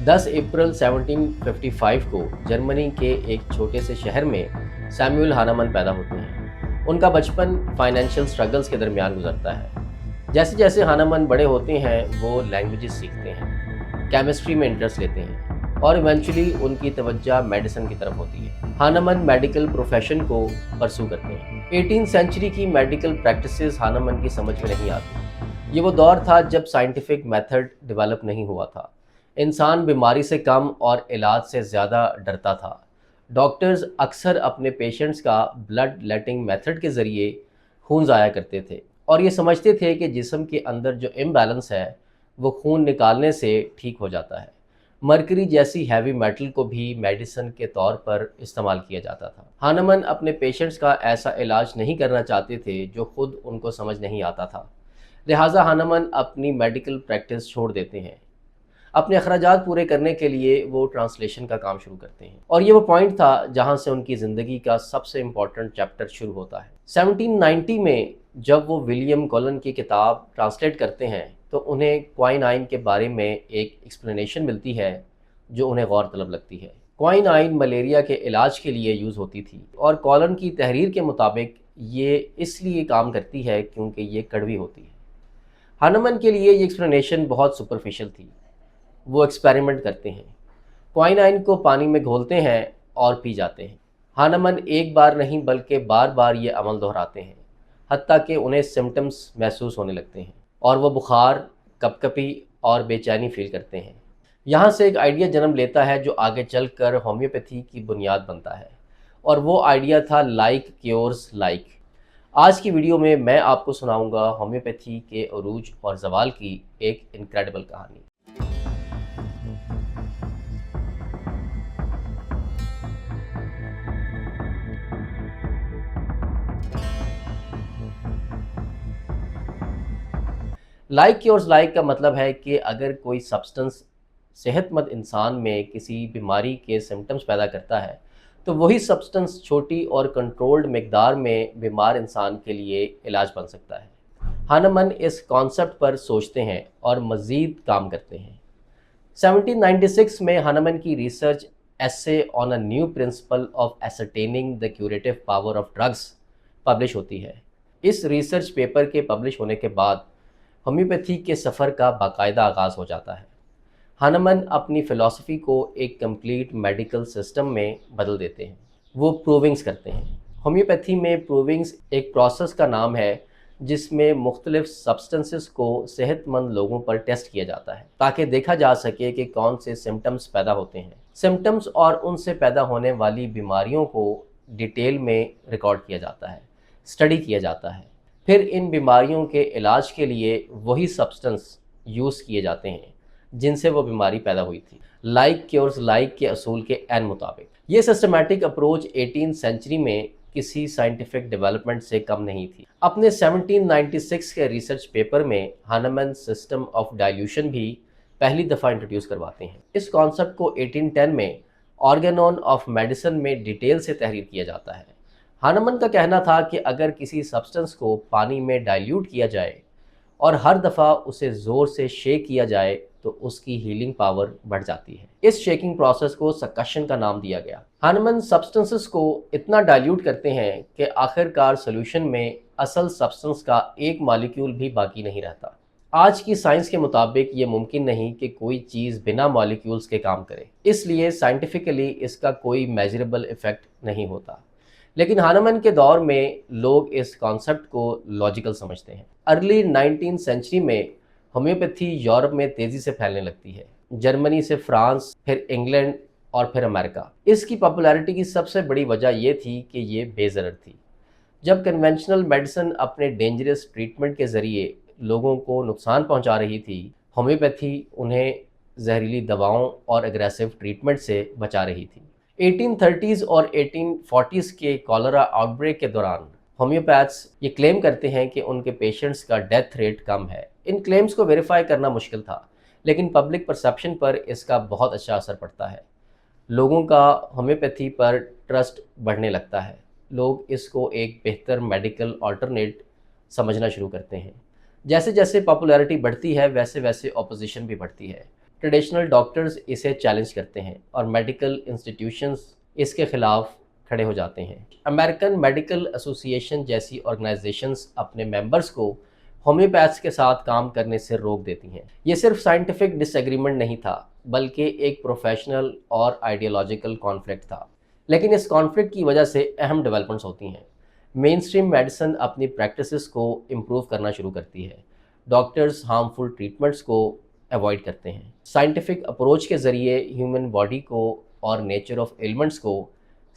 10 अप्रैल 1755 को जर्मनी के एक छोटे से शहर में सैमुअल हानामन पैदा होते हैं। उनका बचपन फाइनेंशियल स्ट्रगल्स के दरमियान गुजरता है। जैसे जैसे हानामन बड़े होते हैं वो लैंग्वेजेस सीखते हैं, केमिस्ट्री में इंटरेस्ट लेते हैं और इवेंचुअली उनकी तवज्जो मेडिसिन की तरफ होती है। हानामन मेडिकल प्रोफेशन को परसू करते हैं। 18th सेंचुरी की मेडिकल प्रैक्टिसेस हानामन की समझ में नहीं आती। ये वो दौर था जब साइंटिफिक मेथड डेवलप नहीं हुआ था। इंसान बीमारी से कम और इलाज से ज़्यादा डरता था। डॉक्टर्स अक्सर अपने पेशेंट्स का ब्लड लेटिंग मेथड के ज़रिए खून ज़ाया करते थे और ये समझते थे कि जिस्म के अंदर जो इम्बैलेंस है वो खून निकालने से ठीक हो जाता है। मरकरी जैसी हैवी मेटल को भी मेडिसिन के तौर पर इस्तेमाल किया जाता था। हानमन अपने पेशेंट्स का ऐसा इलाज नहीं करना चाहते थे जो खुद उनको समझ नहीं आता था। लिहाजा हानमन अपनी मेडिकल प्रैक्टिस छोड़ देते हैं। अपने अखराजात पूरे करने के लिए वो ट्रांसलेशन का काम शुरू करते हैं और ये वो पॉइंट था जहां से उनकी ज़िंदगी का सबसे इम्पॉर्टेंट चैप्टर शुरू होता है। 1790 में जब वो विलियम कॉलन की किताब ट्रांसलेट करते हैं तो उन्हें क्वाइनाइन के बारे में एक एक्सप्लेनेशन मिलती है जो उन्हें गौर तलब लगती है। क्वाइनाइन मलेरिया के इलाज के लिए यूज़ होती थी और कॉलन की तहरीर के मुताबिक ये इसलिए काम करती है क्योंकि ये कड़वी होती है। हानमन के लिए ये एक्सप्लेनेशन बहुत सुपरफिशियल थी। वो एक्सपेरिमेंट करते हैं, क्वाइनाइन को पानी में घोलते हैं और पी जाते हैं। हानमन एक बार नहीं बल्कि बार बार ये अमल दोहराते हैं, हत्ता कि उन्हें सिम्टम्स महसूस होने लगते हैं और वो बुखार, कपकपी और बेचैनी फील करते हैं। यहाँ से एक आइडिया जन्म लेता है जो आगे चलकर होम्योपैथी की बुनियाद बनता है और वो आइडिया था लाइक क्योर्स लाइक। आज की वीडियो में मैं आपको सुनाऊंगा होम्योपैथी के अरूज और ज़वाल की एक इनक्रेडिबल कहानी। लाइक क्योर्स लाइक का मतलब है कि अगर कोई सब्सटेंस सेहतमंद इंसान में किसी बीमारी के सिम्टम्स पैदा करता है तो वही सब्सटेंस छोटी और कंट्रोल्ड मिकदार में बीमार इंसान के लिए इलाज बन सकता है। हानमन इस कॉन्सेप्ट पर सोचते हैं और मज़ीद काम करते हैं। 1796 में हानमन की research essay on a new principle of ascertaining the curative power of drugs publish होती है। इस रिसर्च पेपर के पब्लिश होने के बाद होम्योपैथी के सफ़र का बाकायदा आगाज़ हो जाता है। हानमन अपनी फ़िलॉसफी को एक कंप्लीट मेडिकल सिस्टम में बदल देते हैं। वो प्रूविंग्स करते हैं। होम्योपैथी में प्रूविंग्स एक प्रोसेस का नाम है जिसमें मुख्तलिफ सब्सटेंसेस को सेहतमंद लोगों पर टेस्ट किया जाता है ताकि देखा जा सके कि कौन से सिम्टम्स पैदा होते हैं। सिम्टम्स और उनसे पैदा होने वाली बीमारियों को डिटेल में रिकॉर्ड किया जाता है, स्टडी किया जाता है। फिर इन बीमारियों के इलाज के लिए वही सब्सटेंस यूज़ किए जाते हैं जिनसे वो बीमारी पैदा हुई थी। लाइक क्योर्स लाइक के असूल के एन मुताबिक ये सिस्टमैटिक अप्रोच 18th सेंचुरी में किसी साइंटिफिक डेवलपमेंट से कम नहीं थी। अपने 1796 के रिसर्च पेपर में हानमन सिस्टम ऑफ डाइल्यूशन भी पहली दफ़ा इंट्रोड्यूस करवाते हैं। इस कॉन्सेप्ट को 1810 में ऑर्गेनॉन ऑफ मेडिसिन में डिटेल से तहरीर किया जाता है। हानमन का कहना था कि अगर किसी सब्सटेंस को पानी में डाइल्यूट किया जाए और हर दफ़ा उसे ज़ोर से शेक किया जाए तो उसकी हीलिंग पावर बढ़ जाती है। इस शेकिंग प्रोसेस को सक्शन का नाम दिया गया। हानमन सब्सटेंसेस को इतना डाइल्यूट करते हैं कि आखिरकार सॉल्यूशन में असल सब्सटेंस का एक मॉलिक्यूल भी बाकी नहीं रहता। आज की साइंस के मुताबिक ये मुमकिन नहीं कि कोई चीज़ बिना मॉलिक्यूल्स के काम करे, इसलिए साइंटिफिकली इसका कोई मेजरेबल इफ़ेक्ट नहीं होता। लेकिन हानमन के दौर में लोग इस कॉन्सेप्ट को लॉजिकल समझते हैं। अर्ली 19th सेंचुरी में होम्योपैथी यूरोप में तेज़ी से फैलने लगती है। जर्मनी से फ्रांस, फिर इंग्लैंड और फिर अमेरिका। इसकी पॉपुलैरिटी की सबसे बड़ी वजह यह थी कि ये बेज़रर थी। जब कन्वेंशनल मेडिसिन अपने डेंजरस ट्रीटमेंट के ज़रिए लोगों को नुकसान पहुंचा रही थी, होम्योपैथी उन्हें जहरीली दवाओं और एग्रेसिव ट्रीटमेंट से बचा रही थी। 1830s और 1840s के कॉलरा आउटब्रेक के दौरान होम्योपैथ्स ये क्लेम करते हैं कि उनके पेशेंट्स का डेथ रेट कम है। इन क्लेम्स को वेरीफाई करना मुश्किल था, लेकिन पब्लिक परसेप्शन पर इसका बहुत अच्छा असर पड़ता है। लोगों का होम्योपैथी पर ट्रस्ट बढ़ने लगता है। लोग इसको एक बेहतर मेडिकल अल्टरनेट समझना शुरू करते हैं। जैसे जैसे पॉपुलैरिटी बढ़ती है वैसे वैसे ऑपोजिशन भी बढ़ती है। ट्रेडिशनल डॉक्टर्स इसे चैलेंज करते हैं और मेडिकल इंस्टीट्यूशंस इसके खिलाफ खड़े हो जाते हैं। अमेरिकन मेडिकल एसोसिएशन जैसी ऑर्गेनाइजेशंस अपने मेंबर्स को होम्योपैथ्स के साथ काम करने से रोक देती हैं। ये सिर्फ साइंटिफिक डिसएग्रीमेंट नहीं था, बल्कि एक प्रोफेशनल और आइडियोलॉजिकल कॉन्फ्लिक्ट था। लेकिन इस कॉन्फ्लिक्ट की वजह से अहम डेवलपमेंट्स होती हैं। मेन स्ट्रीम मेडिसिन अपनी प्रैक्टिसेस को इम्प्रूव करना शुरू करती है। डॉक्टर्स हार्मफुल ट्रीटमेंट्स को अवॉइड करते हैं। साइंटिफिक अप्रोच के ज़रिए ह्यूमन बॉडी को और नेचर ऑफ एलिमेंट्स को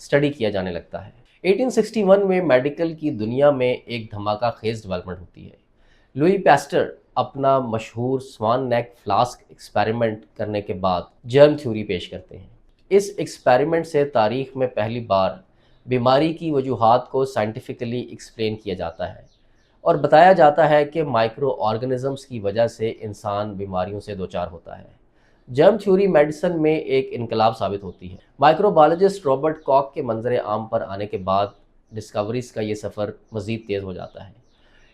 स्टडी किया जाने लगता है। 1861 में मेडिकल की दुनिया में एक धमाका खेज डेवलपमेंट होती है। लुई पैस्टर अपना मशहूर स्वान नेक फ्लास्क एक्सपेरिमेंट करने के बाद जर्म थ्योरी पेश करते हैं। इस एक्सपेरिमेंट से तारीख में पहली बार बीमारी की वजूहात को साइंटिफिकली एक्सप्लेन किया जाता है और बताया जाता है कि माइक्रो ऑर्गेनिजम्स की वजह से इंसान बीमारियों से दोचार होता है। जर्म थ्योरी मेडिसिन में एक इनकलाब साबित होती है। माइक्रोबायोलॉजिस्ट रॉबर्ट कॉक के मंजर आम पर आने के बाद डिस्कवरीज का ये सफ़र मज़ीद तेज़ हो जाता है।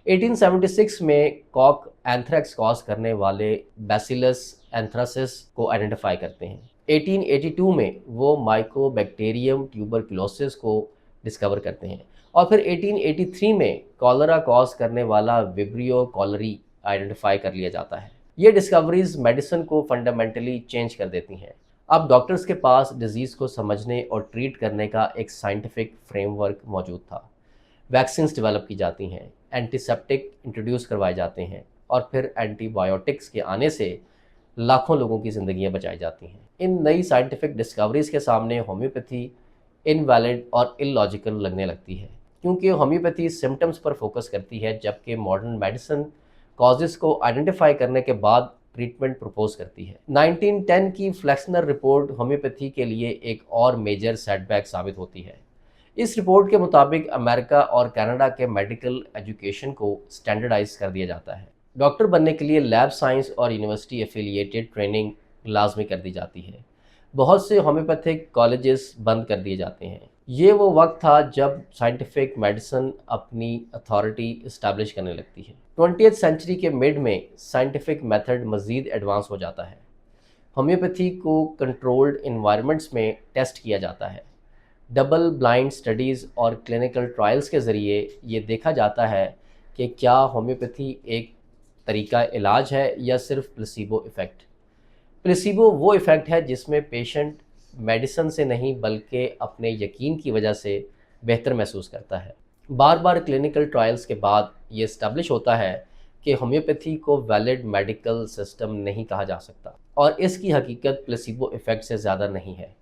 1876 में कॉक एंथ्रेक्स कॉज करने वाले बैसिलस एंथ्रासिस को आइडेंटिफाई करते हैं। 1882 में वो माइकोबैक्टीरियम ट्यूबरक्लोसिस को डिस्कवर करते हैं और फिर 1883 में कॉलरा कॉज करने वाला विब्रियो कॉलरी आइडेंटिफाई कर लिया जाता है। ये डिस्कवरीज मेडिसिन को फंडामेंटली चेंज कर देती हैं। अब डॉक्टर्स के पास डिजीज़ को समझने और ट्रीट करने का एक साइंटिफिक फ्रेमवर्क मौजूद था। वैक्सीन्स डेवलप की जाती हैं, एंटीसेप्टिक इंट्रोड्यूस करवाए जाते हैं और फिर एंटीबायोटिक्स के आने से लाखों लोगों की ज़िंदगियां बचाई जाती हैं। इन नई साइंटिफिक डिस्कवरीज़ के सामने होम्योपैथी इनवैलिड और इलॉजिकल लगने लगती है, क्योंकि होम्योपैथी सिम्टम्स पर फोकस करती है, जबकि मॉडर्न मेडिसिन कॉजेज़ को आइडेंटिफाई करने के बाद ट्रीटमेंट प्रपोज करती है। 1910 की फ्लेक्सनर रिपोर्ट होम्योपैथी के लिए एक और मेजर सेटबैक साबित होती है। इस रिपोर्ट के मुताबिक अमेरिका और कनाडा के मेडिकल एजुकेशन को स्टैंडर्डाइज कर दिया जाता है। डॉक्टर बनने के लिए लैब साइंस और यूनिवर्सिटी एफिलिएटेड ट्रेनिंग लाजमी कर दी जाती है। बहुत से होम्योपैथिक कॉलेजेस बंद कर दिए जाते हैं। ये वो वक्त था जब साइंटिफिक मेडिसिन अपनी अथॉरिटी इस्टेब्लिश करने लगती है। 20th सेंचुरी के मिड में साइंटिफिक मेथड मज़ीद एडवांस हो जाता है। होम्योपैथी को कंट्रोल्ड इन्वायरमेंट्स में टेस्ट किया जाता है। डबल ब्लाइंड स्टडीज़ और क्लिनिकल ट्रायल्स के ज़रिए ये देखा जाता है कि क्या होम्योपैथी एक तरीका इलाज है या सिर्फ प्लेसिबो इफ़ेक्ट। प्लेसिबो वो इफ़ेक्ट है जिसमें पेशेंट मेडिसिन से नहीं बल्कि अपने यकीन की वजह से बेहतर महसूस करता है। बार बार क्लिनिकल ट्रायल्स के बाद ये इस्टेब्लिश होता है कि होम्योपैथी को वैलिड मेडिकल सिस्टम नहीं कहा जा सकता और इसकी हकीकत प्लेसिबो इफ़ेक्ट से ज़्यादा नहीं है।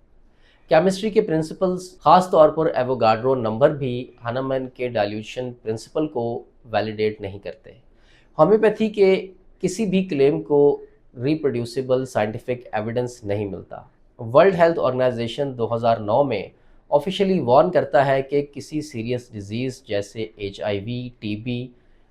केमिस्ट्री के प्रिंसिपल्स, ख़ास तौर पर एवोगाड्रो नंबर भी हानमैन के डाइल्यूशन प्रिंसिपल को वैलिडेट नहीं करते। होम्योपैथी के किसी भी क्लेम को रिप्रोड्यूसिबल साइंटिफिक एविडेंस नहीं मिलता। वर्ल्ड हेल्थ ऑर्गेनाइजेशन 2009 में ऑफिशियली वार्न करता है कि किसी सीरियस डिजीज़ जैसे HIV, TB,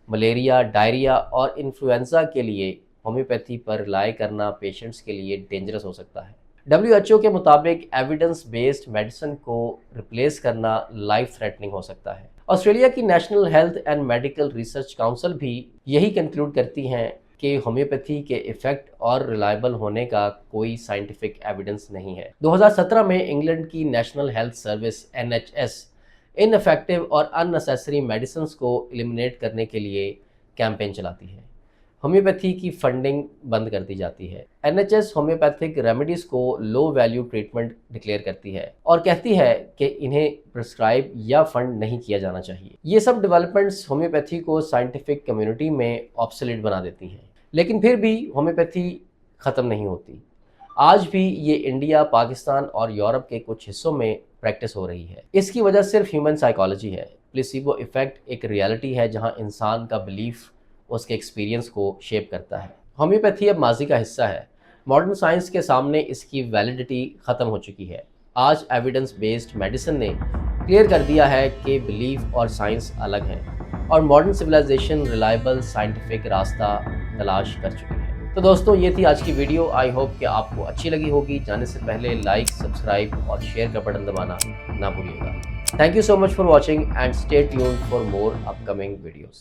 मलेरिया, डायरिया और इन्फ्लुएंजा के लिए होम्योपैथी पर रिलाई करना पेशेंट्स के लिए डेंजरस हो सकता है। WHO के मुताबिक एविडेंस बेस्ड मेडिसिन को रिप्लेस करना लाइफ थ्रेटनिंग हो सकता है। ऑस्ट्रेलिया की national health and medical research council भी यही कंक्लूड करती हैं कि होम्योपैथी के इफ़ेक्ट और रिलायबल होने का कोई साइंटिफिक एविडेंस नहीं है। 2017 में इंग्लैंड की national health service NHS ineffective और अननेसेसरी मेडिसिन को एलिमिनेट करने के लिए कैंपेन चलाती है। होम्योपैथी की फंडिंग बंद कर दी जाती है। NHS होम्योपैथिक रेमेडीज़ को लो वैल्यू ट्रीटमेंट डिक्लेयर करती है और कहती है कि इन्हें प्रिस्क्राइब या फंड नहीं किया जाना चाहिए। ये सब डेवलपमेंट्स होम्योपैथी को साइंटिफिक कम्युनिटी में ऑब्सोलीट बना देती हैं, लेकिन फिर भी होम्योपैथी ख़त्म नहीं होती। आज भी ये इंडिया, पाकिस्तान और यूरोप के कुछ हिस्सों में प्रैक्टिस हो रही है। इसकी वजह सिर्फ ह्यूमन साइकोलॉजी है। प्लेसिबो इफ़ेक्ट एक रियलिटी है जहाँ इंसान का बिलीफ उसके एक्सपीरियंस को शेप करता है। होम्योपैथी अब माजी का हिस्सा है। मॉडर्न साइंस के सामने इसकी वैलिडिटी ख़त्म हो चुकी है। आज एविडेंस बेस्ड मेडिसिन ने क्लियर कर दिया है कि बिलीफ और साइंस अलग हैं और मॉडर्न सिविलाइजेशन रिलायबल साइंटिफिक रास्ता तलाश कर चुकी है। तो दोस्तों, ये थी आज की वीडियो। आई होप कि आपको अच्छी लगी होगी। जाने से पहले लाइक, सब्सक्राइब और शेयर का बटन दबाना ना भूलिएगा। Thank you so much for watching and stay tuned for more upcoming videos.